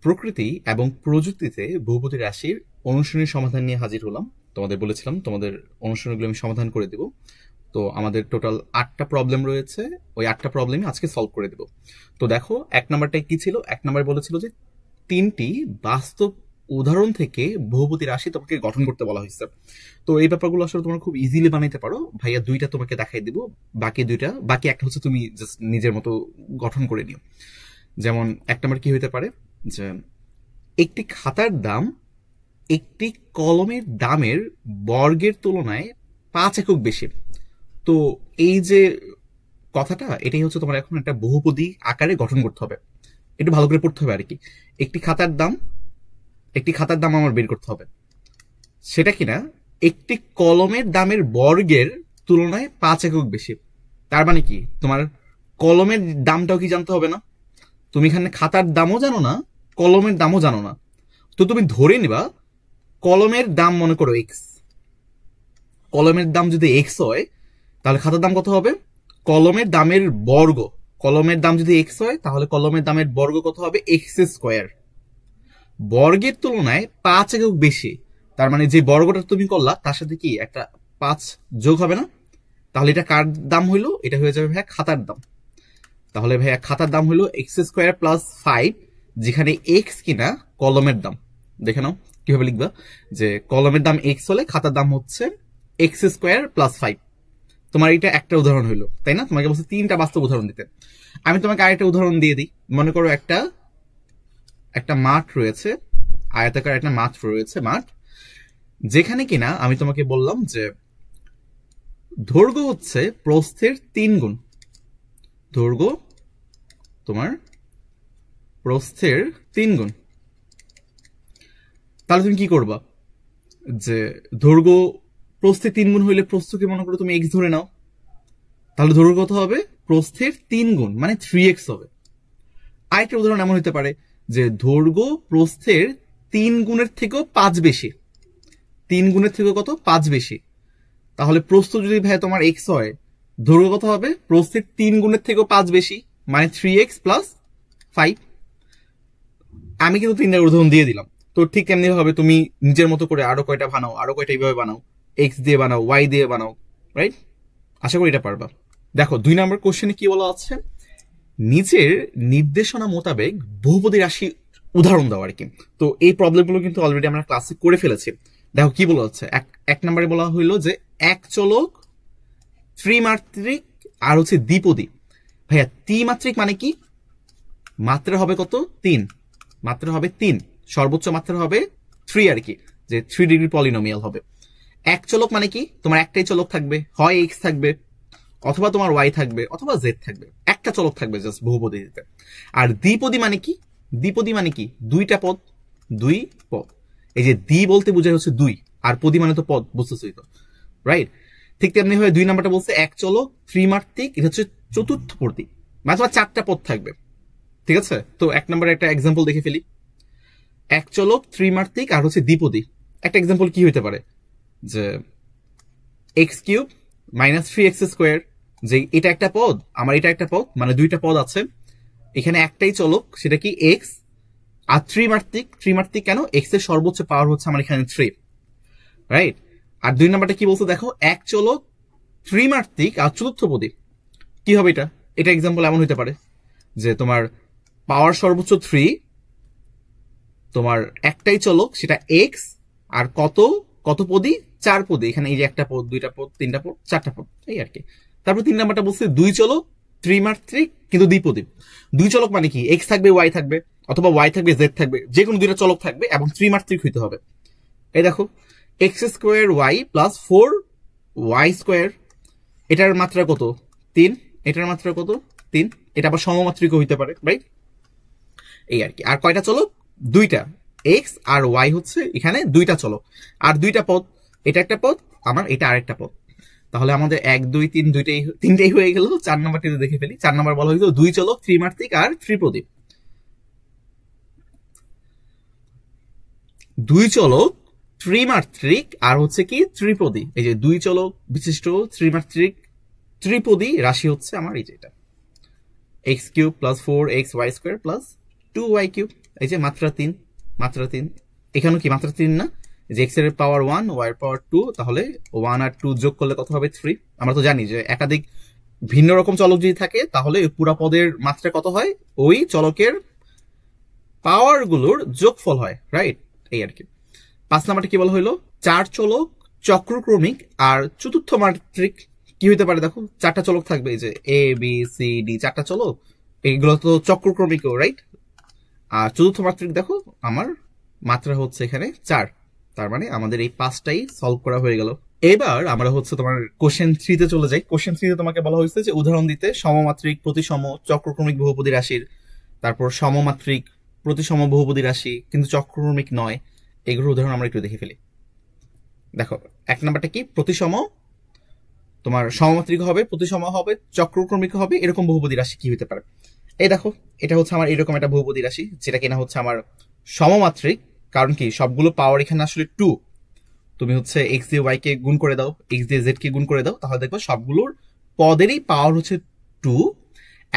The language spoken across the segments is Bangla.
প্রকৃতি এবং প্রযুক্তিতে বহুপদী রাশির অনুশীলনী সমাধান নিয়ে হাজির হলাম। তোমাদের বলেছিলাম তোমাদের অনুশীলনীগুলো আমি সমাধান করে দেব। তো আমাদের টোটাল 8টা প্রবলেম রয়েছে, ওই 8টা প্রবলেমই আজকে সলভ করে দেব। তো দেখো, 1 নাম্বারটাই কি ছিল? 1 নাম্বার বলেছিল যে 3টি বাস্তব উদাহরণ থেকে বহুপদী রাশি তোমাকে গঠন করতে বলা হয়েছে। তো এই ব্যাপারগুলো আসলে তোমরা খুব ইজিলি বানাইতে পারো। ভাইয়া 2টা তোমাকে দেখাই দিব, বাকি একটা হচ্ছে তুমি জাস্ট নিজের মতো গঠন করে নিও। যেমন 1 নাম্বার কি হইতে পারে, যে একটি খাতার দাম একটি কলমের দামের বর্গের তুলনায় 5 একক বেশি। তো এই যে কথাটা, এটাই হচ্ছে তোমার এখন একটা বহুপদী আকারে গঠন করতে হবে। একটু ভালো করে পড়তে হবে আর কি। একটি খাতার দাম আমার বের করতে হবে, সেটা কিনা একটি কলমের দামের বর্গের তুলনায় 5 একক বেশি। তার মানে কি, তোমার কলমের দামটাও কি জানতে হবে না? তুমি এখানে খাতার দামও জানো না, কলমের দামও জানো না। তো তুমি ধরে নিবা কলমের দাম মনে করো এক্স। কলমের দাম যদি এক্স হয়, তাহলে খাতার দাম কত হবে? কলমের দামের বর্গ। কলমের দাম যদি এক্স হয়, তাহলে কলমের দামের বর্গ কত হবে? X square. বর্গের তুলনায় 5 একক বেশি, তার মানে যে বর্গটা তুমি করলা তার সাথে কি একটা 5 যোগ হবে না? তাহলে এটা কার দাম হইলো? এটা হয়ে যাবে ভাইয়া খাতার দাম। তাহলে ভাইয়া খাতার দাম হইলো এক্স স্কোয়ার প্লাস 5, যেখানে এক্স কিনা কলমের দাম। দেখে নাও কিভাবে লিখবা, যে কলমের দাম এক্স হলে খাতার দাম হচ্ছে এক্স স্কোয়ার প্লাস 5। তোমার এটা একটা উদাহরণ হইলো, তাই না? তোমাকে বলছে 3টা বাস্তব উদাহরণ দিতে। আমি তোমাকে আরেকটা উদাহরণ দিয়ে দিই। মনে করো একটা মাঠ রয়েছে, আয়তাকার একটা মাঠ রয়েছে, যেখানে কিনা আমি তোমাকে বললাম যে দৈর্ঘ্য হচ্ছে প্রস্থের 3 গুণ। দৈর্ঘ্য তোমার প্রস্থের 3 গুণ। তাহলে তুমি কি করবা? যে দৈর্ঘ্য প্রস্থের 3 গুণ হইলে প্রস্থকে মনে করো তুমি এক্স ধরে নাও, তাহলে দৈর্ঘ্য কত হবে? প্রস্থের 3 গুণ মানে 3x হবে। আরেকটা উদাহরণ এমন হতে পারে যে দৈর্ঘ্য প্রস্থের 3 গুণের থেকেও 5 বেশি। 3 গুণের থেকেও কত? 5 বেশি। তাহলে প্রস্থ যদি ভাই তোমার এক্স হয়, দৈর্ঘ্য কত হবে? প্রস্থের 3 গুণের থেকেও 5 বেশি, মানে 3x প্লাস 5। আমি কিন্তু 3টা উদাহরণ দিয়ে দিলাম। তো ঠিক তেমনি ভাবে তুমি নিজের মতো করে আরো কয়টা বানাও, আরো কয়টা এইভাবে বানাও, এক্স দিয়ে বানাও, ওয়াই দিয়ে বানাও, রাইট? আশা করি এটা পারবা। দেখো 2 নম্বর কোশ্চেনে কি বলা আছে, নিচের নির্দেশনা মোতাবেক বহুপদী রাশি উদাহরণ দাও আর কি। তো এই প্রবলেমগুলো কিন্তু অলরেডি আমরা ক্লাসে করে ফেলেছি। দেখো কি বলা হচ্ছে, 1 নম্বরে বলা হইলো যে এক চলক, ত্রিমাত্রিক আর হচ্ছে দ্বিপদী। ভাইয়া ত্রিমাত্রিক মানে কি? মাত্রা হবে কত? 3। মাত্রা হবে 3, সর্বোচ্চ মাত্রা হবে 3 আর কি, যে 3 ডিগ্রি পলিনোমিয়াল হবে। এক চলক মানে কি? তোমার একটাই চলক থাকবে, হয় এক্স থাকবে, অথবা তোমার ওয়াই থাকবে, অথবা জেড থাকবে। একটা চলক থাকবে জাস্ট বহুপদীতে। আর দ্বিপদী মানে কি? দ্বিপদী মানে কি? 2টা পদ, 2 পদ। এই যে দ্বি বলতে বোঝায় হচ্ছে 2, আর পদী মানে তো পদ, বুঝতেছই তো, রাইট? ঠিক তেমনি হয়ে 2 নাম্বারটা বলছে এক চলক, ত্রিমাত্রিক, এটা হচ্ছে চতুর্থ পদী, মানে তোমার 4টা পদ থাকবে। ঠিক আছে? তো 1 নম্বরে একটা এক্সাম্পল দেখে ফেলি। এক চলক, ত্রিমাত্রিক আর হচ্ছে দ্বিপদী। একটা এক্সাম্পল কি হইতে পারে, যে x cube minus 3x square. যে এটা একটা পদ, আমার এটা একটা পদ, মানে 2টা পদ আছে। এখানে একটাই চলক, সেটা কি? এক্স। আর ত্রিমাত্রিক, ত্রিমাত্রিক কেন? এক্স এর সর্বোচ্চ পাওয়ার হচ্ছে আমার এখানে 3, রাইট? আর 2 নাম্বারটা কি বলছে দেখো, এক চলক, ত্রিমাত্রিক আর চতুর্থ পদী। কি হবে এটা? এটা এক্সাম্পল এমন হইতে পারে যে তোমার পাওয়ার সর্বোচ্চ 3, তোমার একটাই চলক সেটা এক্স, আর কত পদী? 4 পদী। এখানে এই যে একটা পদ, 2টা পদ, 3টা পদ, 4টা পদ, এই আর কি। তারপর 3 নাম্বারটা বলছে 2 চলক, ত্রিমাত্রিক কিন্তু দ্বিপদী। 2 চলক মানে কি? এক্স থাকবে, ওয়াই থাকবে, অথবা ওয়াই থাকবে, জেড থাকবে, যে কোনো 2টা চলক থাকবে এবং ত্রিমাত্রিক হইতে হবে। এই দেখো, x square y plus 4 y square. এটার মাত্রা কত? 3। এটার মাত্রা কত? 3। এটা আবার সমমাত্রিক হইতে পারে, রাইট? এই আর কি। আর কয়টা চলক? 2টা, এক্স আর ওয়াই হচ্ছে এখানে 2টা চলক, আর 2টা পদ। এটা একটা পদ, আমার এটা আরেকটা পদ। তাহলে আমাদের 1 2 3 তিনটাই হয়ে গেল। 4 নম্বরটিতে দেখে ফেলি। 4 নম্বর বলা হয়েছিল 2 চলক, ত্রিমাত্রিক আর ত্রিপদী। 2 চলক, ত্রিমাত্রিক আর হচ্ছে কি? ত্রিপদী। এই যে 2 চলক বিশিষ্ট ত্রিমাত্রিক ত্রিপদী রাশি হচ্ছে আমার এই যেটা, x cube plus 4x y square plus 2y cube. এই যে মাত্রা 3, মাত্রা 3, এখানেও কি মাত্রা 3 না, যে এক্স এর পাওয়ার 1, ওয়াই এর পাওয়ার 2, তাহলে 1 আর 2 যোগ করলে কত হবে 3। আমরা তো জানি যে একাধিক ভিন্ন রকম চলক যদি থাকে তাহলে পুরা পদের মাত্রা কত হয়, ওই চলকের পাওয়ার গুলোর যোগফল হয়, রাইট? এই আর কি। 5 নাম্বারটা কি বলা হলো, 4 চলক চক্রক্রমিক আর চতুর্থ মাত্রিক কি হইতে পারে, দেখো 4টা চলক থাকবে, এই যে এ বি সি ডি 4টা চলক, এইগুলো তো চক্রক্রমিক, রাইট? আর চতুর্থ মাত্রিক দেখো আমার মাত্রা হচ্ছে এখানে 4, তার মানে আমাদের এই 5টাই সলভ করা হয়ে গেল। এবার আমরা হচ্ছে তোমার কোশ্চেন 3 তে চলে যাই। কোশ্চেন 3 তে তোমাকে বলা হয়েছে যে উদাহরণ দিতে সমমাত্রিক প্রতিসম চক্রক্রমিক বহুপদী রাশির, তারপর সমমাত্রিক প্রতিসম বহুপদী রাশি কিন্তু চক্রক্রমিক নয়, এগুলোর উদাহরণ আমরা একটু দেখে ফেলি। দেখো 1 নাম্বারটা কি, প্রতিসম তোমার সমমাত্রিক হবে, প্রতিসম হবে, চক্রক্রমিক হবে, এরকম বহুপদী রাশি কি হতে পারে। এই দেখো এটা হচ্ছে আমার এরকম একটা বহুপদী রাশি যেটা কিনা হচ্ছে আমার সমমাত্রিক, কারণ কি সবগুলো পাওয়ার এখানে আসলে 2, তুমি হচ্ছে এক্স দিয়ে ওয়াই কে গুণ করে দাও, এক্স দিয়ে জেড কে গুণ করে দাও, তাহলে দেখবো সবগুলোর পদেরই পাওয়ার হচ্ছে 2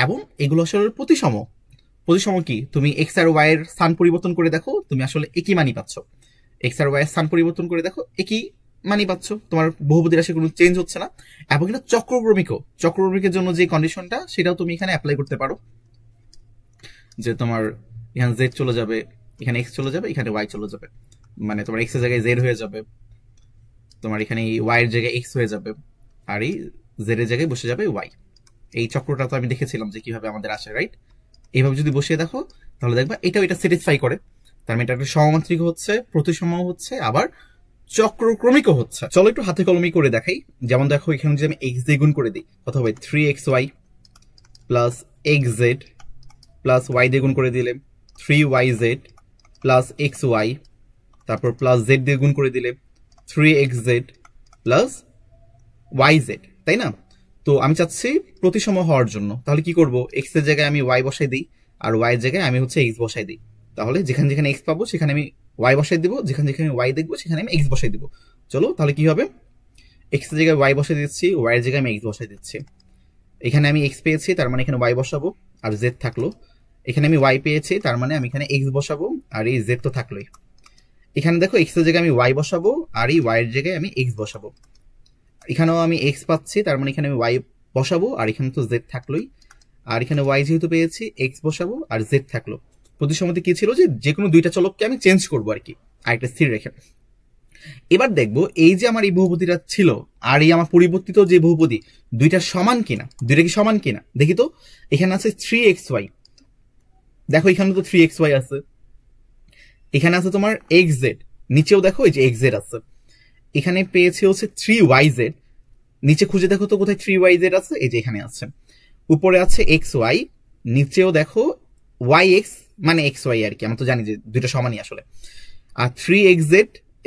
এবং এগুলো আসলে প্রতিসম। প্রতিসম কি, তুমি এক্স আর ওয়াই এর স্থান পরিবর্তন করে দেখো, তুমি আসলে একই মানই পাচ্ছ। এক্স আর ওয়াই এর স্থান পরিবর্তন করে দেখো, একই মানই পাচ্ছ, তোমার বহুপদী রাশি কোনো চেঞ্জ হচ্ছে না। এবং এটা চক্রক্রমিকও, চক্রক্রমিকের জন্য যে কন্ডিশনটা সেটাও তুমি এখানে অ্যাপ্লাই করতে পারো, যে তোমার এখানে জেড চলে যাবে, এখানে এক্স চলে যাবে, এখানে ওয়াই চলে যাবে, মানে তোমার এক্স এর জায়গায় জেড হয়ে যাবে, তোমার এখানে ওয়াই এর জায়গায় এক্স হয়ে যাবে, আর এই জেড এর জায়গায় বসে যাবে ওয়াই। এই চক্রটা তো আমি দেখেছিলাম যে কিভাবে আমাদের আসে, রাইট? এইভাবে যদি বসিয়ে দেখো তাহলে দেখবা এটাও এটা স্যাটিসফাই করে, তার মানে এটা একটা সমমাত্রিক হচ্ছে, প্রতিসম হচ্ছে, আবার চক্রক্রমিকও হচ্ছে। চলো একটু হাতে কলমি করে দেখাই। যেমন দেখো এখানে যদি আমি এক্স দিয়ে গুণ করে দিই কত হবে, 3xy plus x z plus y দিয়ে গুণ করে দিলে 3yz প্লাস xy, তারপর প্লাস জেড দিয়ে গুণ করে দিলে 3xz প্লাস yz, তাই না? তো আমি চাচ্ছি প্রতিসম হওয়ার জন্য, তাহলে কি করব, এক্স এর জায়গায় আমি ওয়াই বসাই দিই আর ওয়াই এর জায়গায় আমি হচ্ছে এক্স বসাই দিই, তাহলে যেখানে যেখানে এক্স পাবো সেখানে আমি ওয়াই বসাই দিব, যেখানে যেখানে ওয়াই দেখবো সেখানে আমি এক্স বসাই দিব। চলো তাহলে কি হবে, এক্স এর জায়গায় ওয়াই বসাই দিচ্ছি, ওয়াই এর জায়গায় আমি এক্স বসাই দিচ্ছি। এখানে আমি এক্স পেয়েছি তার মানে এখানে ওয়াই বসাবো আর জেড থাকলো, এখানে আমি ওয়াই পেয়েছি তার মানে আমি এখানে এক্স বসাবো আর এই জেড তো থাকলোই। এখানে দেখো এক্স এর জায়গায় আমি ওয়াই বসাবো আর এই ওয়াই এর জায়গায় আমি এক্স বসাবো, এখানেও আমি এক্স পাচ্ছি তার মানে এখানে আমি ওয়াই বসাবো আর এখানে তো জেড থাকলোই, আর এখানে ওয়াই যেহেতু পেয়েছি এক্স বসাবো আর জেড থাকলো। প্রতিসমতে কি ছিল, যে কোনো দুইটা চলককে আমি চেঞ্জ করবো আর কি, আরেকটা স্থির রেখে। এবার দেখবো এই যে আমার এই বহুপদীটা ছিল আর এই আমার পরিবর্তিত যে বহুপদী, দুইটা সমান কিনা, দুইটা কি সমান কিনা দেখি তো। এখানে আছে 3xy, দেখো এখানে তো 3xy আছে, এখানে আছে তোমার xz, নিচেও দেখো এই যে xz আছে, এখানে পেয়েছে হচ্ছে 3yz, নিচে খুঁজে দেখো তো কোথায় 3yz আছে, এই যে এখানে আছে। উপরে আছে xy, নিচেও দেখো yx মানে xy আর কি, আমরা তো জানি যে দুইটা সমানই আসলে। আর 3xz,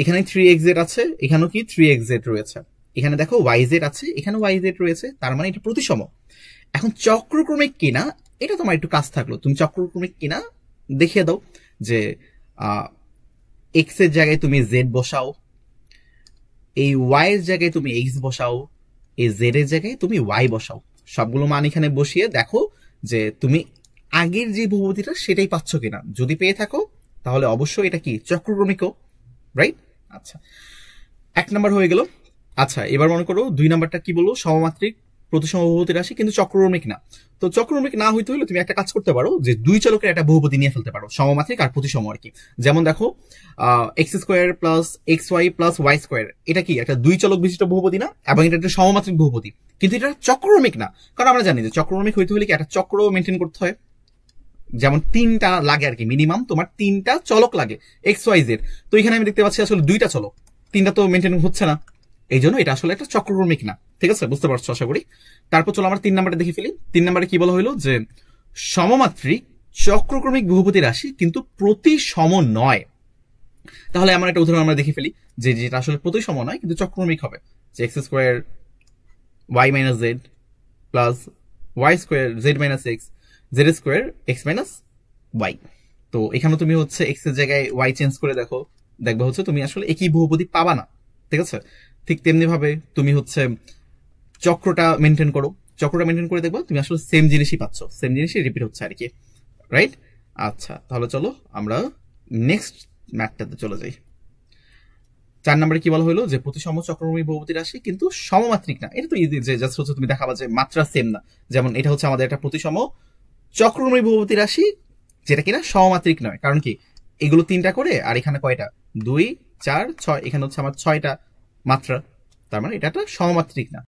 এখানে 3xz আছে, এখানেও কি 3xz রয়েছে, এখানে দেখো yz আছে, এখানে yz রয়েছে, তার মানে এটা প্রতিসম। এখন চক্রক্রমিক কিনা এটা তোমার একটু কাজ থাকলো, তুমি চক্রক্রমিক কিনা দেখিয়ে দাও, যে এক্স এর জায়গায় তুমি জেড বসাও, এই ওয়াই এর জায়গায় তুমি এক্স বসাও, এই জেড এর জায়গায় তুমি ওয়াই বসাও, সবগুলো মান এখানে বসিয়ে দেখো যে তুমি আগের যে বহুপদীটা সেটাই পাচ্ছ কিনা। যদি পেয়ে থাকো তাহলে অবশ্যই এটা কি চক্রক্রমিকও, রাইট? আচ্ছা 1 নাম্বার হয়ে গেল। আচ্ছা এবার মনে করো 2 নাম্বারটা কি বলবো, সমমাত্রিক প্রতিসম বহুপদী রাশি কিন্তু চক্রক্রমিক না। তো চক্রক্রমিক না হইতে হলে তুমি একটা কাজ করতে পারো, যে দুই চলকের একটা বহুপদী নিয়ে ফেলতে পারো, সমমাত্রিক আর প্রতিসম আর কি। যেমন দেখো x square plus x y plus y square, এটা কি একটা দুই চলক বিশিষ্ট বহুপদী না, এবং এটা একটা সমমাত্রিক বহুপদী, কিন্তু এটা চক্রক্রমিক না। কারণ আমরা জানি যে চক্রক্রমিক হইতে হলে কি একটা চক্র মেনটেন করতে হয়, যেমন 3টা লাগে আর কি, মিনিমাম তোমার 3টা চলক লাগে এক্স ওয়াই জেড। তো এখানে আমি দেখতে পাচ্ছি আসলে 2টা চলক, 3টা তো মেনটেন হচ্ছে না, এই জন্য এটা আসলে একটা চক্রক্রমিক না। ঠিক আছে, বুঝতে পারছো আশা করি। তারপর চলো আমরা 3 নাম্বারটা দেখে ফেলি। 3 নাম্বারে কি বলা হলো, যে সমমাত্রিক চক্রক্রমিক বহুপদী রাশি কিন্তু প্রতিসম নয়। তাহলে আমার একটা উদাহরণ আমরা দেখে ফেলি, যে যেটা আসলে প্রতিসম নয় কিন্তু চক্রক্রমিক হবে, যে x square y minus z plus y square z minus x z square x minus y. তো এখানে তুমি হচ্ছে এক্স এর জায়গায় ওয়াই চেঞ্জ করে দেখো, দেখবা হচ্ছে তুমি আসলে একই বহুপদী পাবা না। ঠিক আছে, ঠিক তেমনি ভাবে তুমি হচ্ছে চক্রটা মেনটেন করো, চক্রটা মেনটেন করে দেখবা তুমি আসলে সেম জিনিসই পাচ্ছ, সেম জিনিসই রিপিট হচ্ছে আর কি, রাইট? আচ্ছা, তাহলে চলো আমরা নেক্সট ম্যাথটাতে চলে যাই। 4 নম্বরে কি বলা হলো যে প্রতিসম চক্রক্রমী বহুপদী রাশি কিন্তু সমমাত্রিক না। এটা তো ইজি, যে জাস্ট হচ্ছে তুমি দেখাবা যে মাত্রা সেম না। যেমন এটা হচ্ছে আমাদের একটা প্রতিসম চক্রক্রমী বহুপদী রাশি যেটা কিনা সমমাত্রিক নয়। কারণ কি, এগুলো 3টা করে, আর এখানে কয়টা, 2 4 6, এখানে হচ্ছে আমার 6টা মাত্রা, তার মানে এটা একটা সমমাত্রিক না।